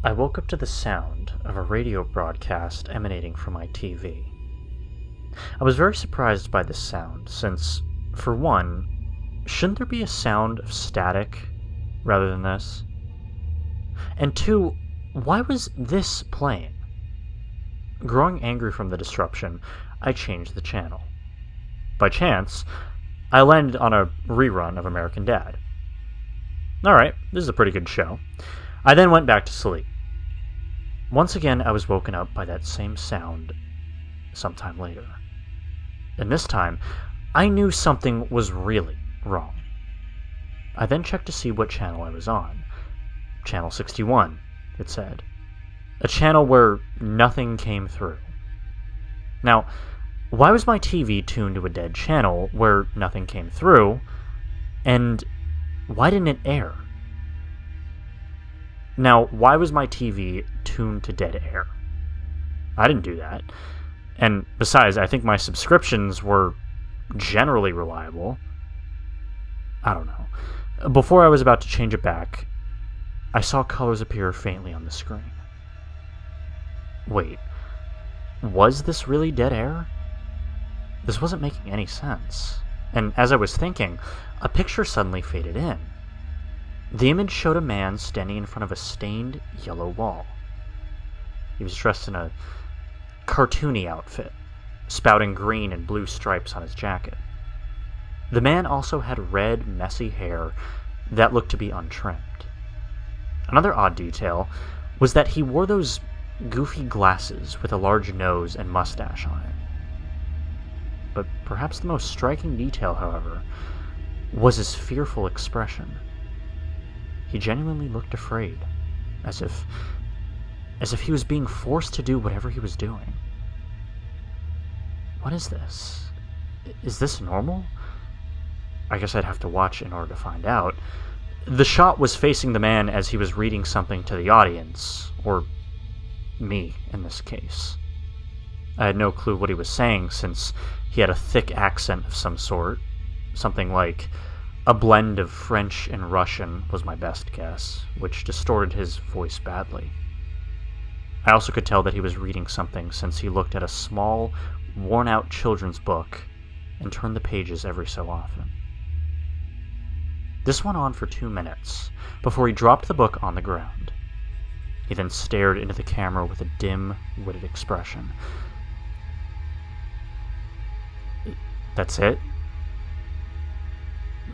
I woke up to the sound of a radio broadcast emanating from my TV. I was very surprised by this sound, since, for one, shouldn't there be a sound of static rather than this? And two, why was this playing? Growing angry from the disruption, I changed the channel. By chance, I landed on a rerun of American Dad. Alright, this is a pretty good show. I then went back to sleep. Once again, I was woken up by that same sound sometime later. And this time, I knew something was really wrong. I then checked to see what channel I was on. Channel 61, it said. A channel where nothing came through. Now, why was my TV tuned to a dead channel where nothing came through, and why didn't it air? Now, why was my TV tuned to dead air? I didn't do that. And besides, I think my subscriptions were generally reliable. I don't know. Before I was about to change it back, I saw colors appear faintly on the screen. Wait, was this really dead air? This wasn't making any sense. And as I was thinking, a picture suddenly faded in. The image showed a man standing in front of a stained yellow wall. He was dressed in a cartoony outfit, spouting green and blue stripes on his jacket. The man also had red, messy hair that looked to be untrimmed. Another odd detail was that he wore those goofy glasses with a large nose and mustache on it. But perhaps the most striking detail, however, was his fearful expression. He genuinely looked afraid, as if he was being forced to do whatever he was doing. What is this? Is this normal? I guess I'd have to watch in order to find out. The shot was facing the man as he was reading something to the audience, or me in this case. I had no clue what he was saying, since he had a thick accent of some sort, something like a blend of French and Russian was my best guess, which distorted his voice badly. I also could tell that he was reading something, since he looked at a small, worn-out children's book and turned the pages every so often. This went on for 2 minutes, before he dropped the book on the ground. He then stared into the camera with a dim-witted expression. That's it?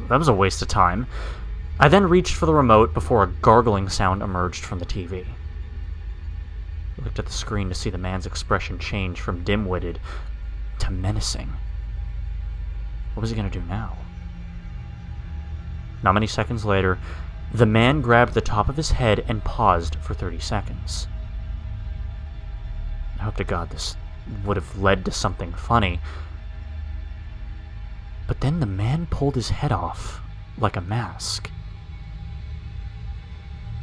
That was a waste of time. I then reached for the remote before a gargling sound emerged from the TV. I looked at the screen to see the man's expression change from dim-witted to menacing. What was he going to do now? Not many seconds later, the man grabbed the top of his head and paused for 30 seconds. I hope to God this would have led to something funny. But then the man pulled his head off like a mask.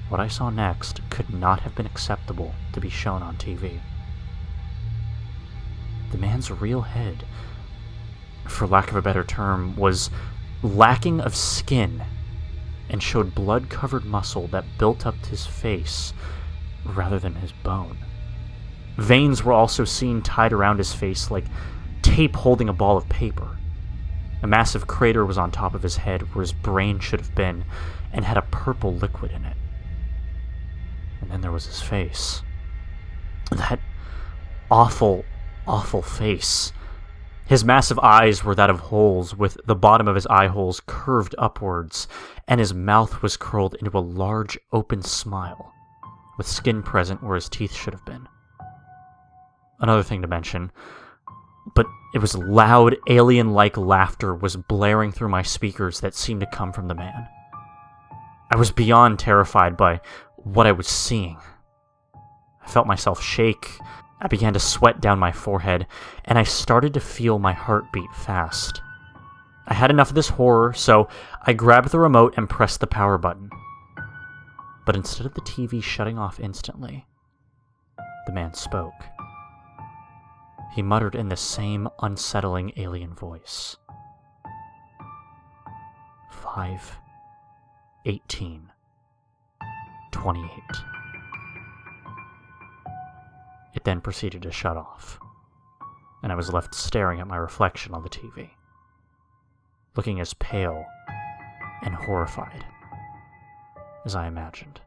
What I saw next could not have been acceptable to be shown on TV. The man's real head, for lack of a better term, was lacking of skin and showed blood-covered muscle that built up his face rather than his bone. Veins were also seen tied around his face like tape holding a ball of paper. A massive crater was on top of his head where his brain should have been, and had a purple liquid in it. And then there was his face. That awful, awful face. His massive eyes were that of holes, with the bottom of his eye holes curved upwards, and his mouth was curled into a large, open smile, with skin present where his teeth should have been. Another thing to mention, but it was loud, alien-like laughter was blaring through my speakers that seemed to come from the man. I was beyond terrified by what I was seeing. I felt myself shake, I began to sweat down my forehead, and I started to feel my heart beat fast. I had enough of this horror, so I grabbed the remote and pressed the power button. But instead of the TV shutting off instantly, the man spoke. He muttered in the same unsettling alien voice. 5, 18, 28. It then proceeded to shut off, and I was left staring at my reflection on the TV, looking as pale and horrified as I imagined.